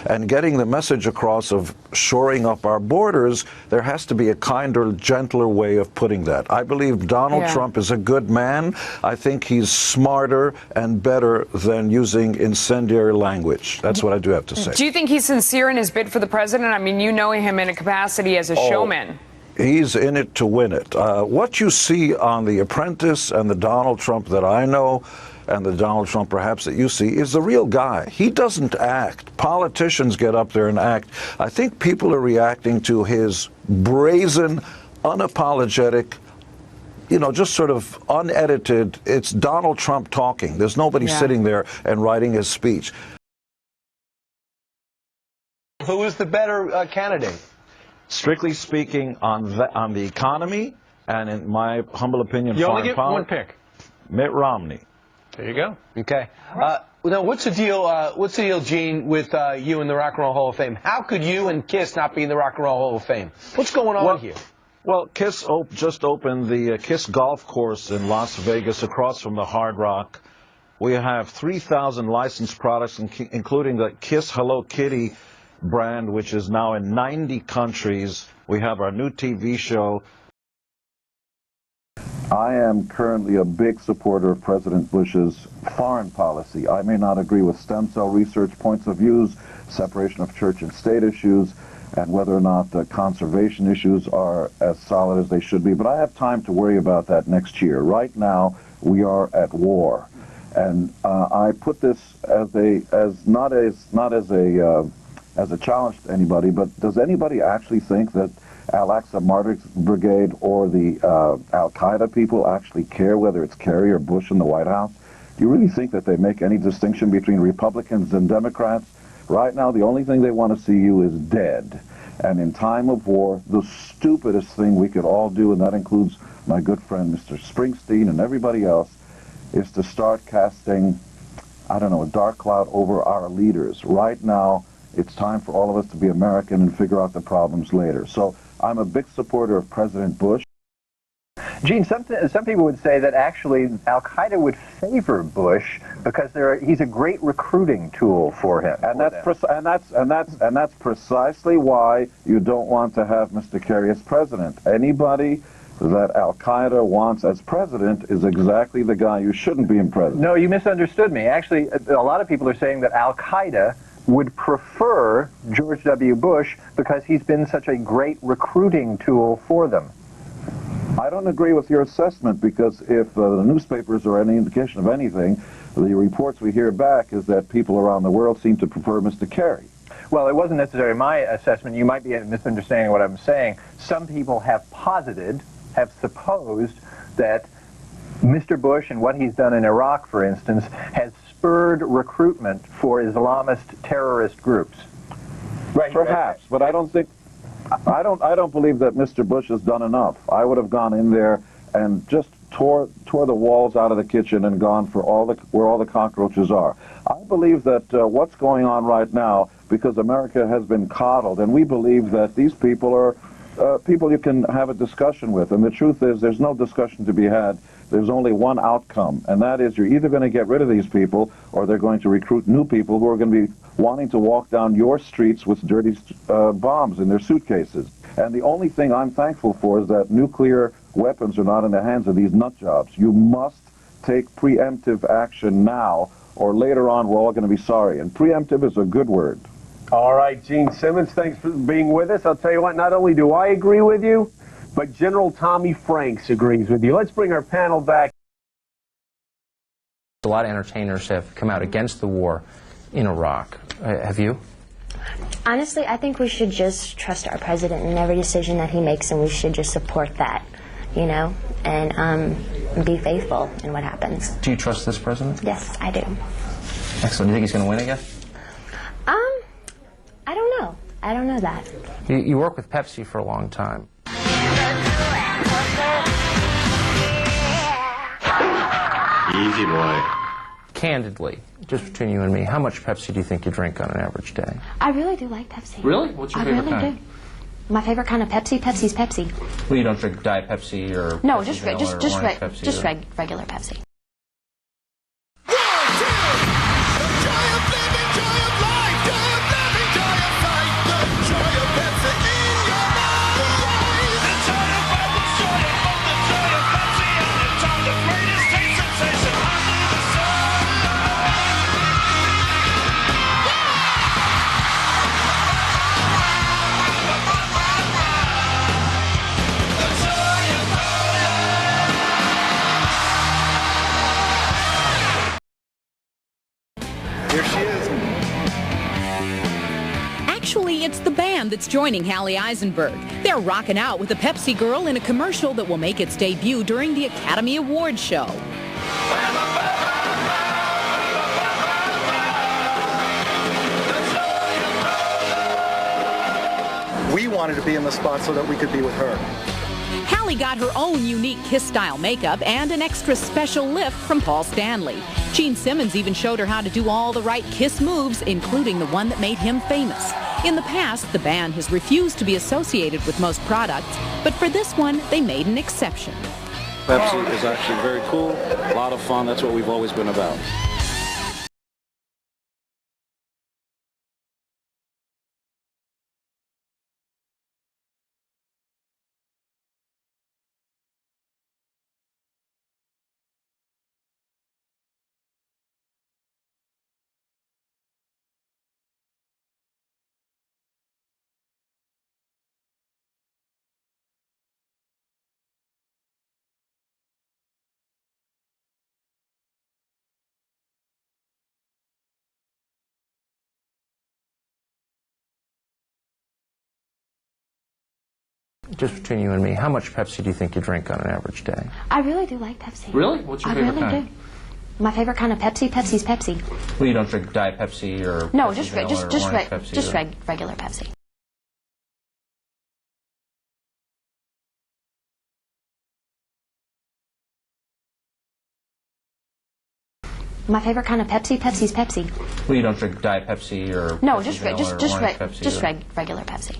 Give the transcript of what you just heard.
and getting the message across of shoring up our borders, there has to be a kinder, gentler way of putting that. I believe Donald Trump is a good man. I think he's smarter and better than using incendiary language. That's what I do have to say. Do you think he's sincere in his bid for the president? I mean, you know him in a capacity as a showman. He's in it to win it. What you see on The Apprentice and the Donald Trump that I know, and the Donald Trump perhaps that you see, is the real guy. He doesn't act. Politicians get up there and act. I think people are reacting to his brazen, unapologetic, you know, just sort of unedited, it's Donald Trump talking. There's nobody sitting there and writing his speech. Who is the better candidate? Strictly speaking, on the economy, and in my humble opinion, you foreign only get policy, one pick. Mitt Romney. There you go. Okay. Now, what's the deal? What's the deal, Gene, with you in the Rock and Roll Hall of Fame? How could you and Kiss not be in the Rock and Roll Hall of Fame? What's going on here? Well, Kiss just opened the Kiss Golf Course in Las Vegas, across from the Hard Rock. We have 3,000 licensed products, including the Kiss Hello Kitty brand, which is now in 90 countries. We have our new TV show. I am currently a big supporter of President Bush's foreign policy. I may not agree with stem cell research points of views, separation of church and state issues, and whether or not conservation issues are as solid as they should be, but I have time to worry about that next year. Right now, we are at war. And I put this as not as a challenge to anybody, but does anybody actually think that Al-Aqsa Martyrs Brigade or the Al-Qaeda people actually care whether it's Kerry or Bush in the White House? Do you really think that they make any distinction between Republicans and Democrats? Right now, the only thing they want to see you is dead. And in time of war, the stupidest thing we could all do, and that includes my good friend Mr. Springsteen and everybody else, is to start casting, I don't know, a dark cloud over our leaders. Right now, it's time for all of us to be American and figure out the problems later. So I'm a big supporter of President Bush. Gene, some people would say that actually Al-Qaeda would favor Bush because he's a great recruiting tool for him. And that's precisely why you don't want to have Mr. Kerry as president. Anybody that Al-Qaeda wants as president is exactly the guy you shouldn't be in president. No, you misunderstood me. Actually, a lot of people are saying that Al-Qaeda would prefer George W. Bush because he's been such a great recruiting tool for them. I don't agree with your assessment, because if the newspapers are any indication of anything, the reports we hear back is that people around the world seem to prefer Mr. Kerry. Well, it wasn't necessarily my assessment. You might be misunderstanding what I'm saying. Some people have supposed that Mr. Bush and what he's done in Iraq, for instance, has spurred recruitment for Islamist terrorist groups. Right. Perhaps, but I don't believe that Mr. Bush has done enough. I would have gone in there and just tore the walls out of the kitchen and gone for where all the cockroaches are. I believe that what's going on right now, because America has been coddled, and we believe that these people are people you can have a discussion with, and the truth is there's no discussion to be had. There's only one outcome, and that is you're either going to get rid of these people or they're going to recruit new people who are going to be wanting to walk down your streets with dirty bombs in their suitcases. And the only thing I'm thankful for is that nuclear weapons are not in the hands of these nut jobs. You must take preemptive action now, or later on we're all going to be sorry. And preemptive is a good word. All right, Gene Simmons, thanks for being with us. I'll tell you what, not only do I agree with you, but General Tommy Franks agrees with you. Let's bring our panel back. A lot of entertainers have come out against the war in Iraq. Have you? Honestly, I think we should just trust our president in every decision that he makes, and we should just support that, you know, and be faithful in what happens. Do you trust this president? Yes, I do. Excellent. Do you think he's going to win again? I don't know. I don't know that. You worked with Pepsi for a long time. Easy boy. Candidly, just between you and me, how much Pepsi do you think you drink on an average day? I really do like Pepsi. Really? What's your favorite kind? I really do. My favorite kind of Pepsi? Pepsi's Pepsi. Well, you don't drink Diet Pepsi or no, Pepsi just regular Pepsi. Actually, it's the band that's joining Hallie Eisenberg. They're rocking out with a Pepsi girl in a commercial that will make its debut during the Academy Awards show. We wanted to be in the spot so that we could be with her. Hallie got her own unique Kiss-style makeup and an extra special lift from Paul Stanley. Gene Simmons even showed her how to do all the right Kiss moves, including the one that made him famous. In the past, the band has refused to be associated with most products, but for this one, they made an exception. Pepsi is actually very cool, a lot of fun. That's what we've always been about. Just between you and me, how much Pepsi do you think you drink on an average day? I really do like Pepsi. Really? What's your favorite kind? Do. My favorite kind of Pepsi? Pepsi's Pepsi. Well, you don't drink Diet Pepsi or No, Pepsi just Vanilla or Orange Pepsi just or... regular Pepsi. My favorite kind of Pepsi? Pepsi's Pepsi. Well, you don't drink Diet Pepsi or No, Pepsi just Vanilla or Orange Pepsi just or... regular Pepsi.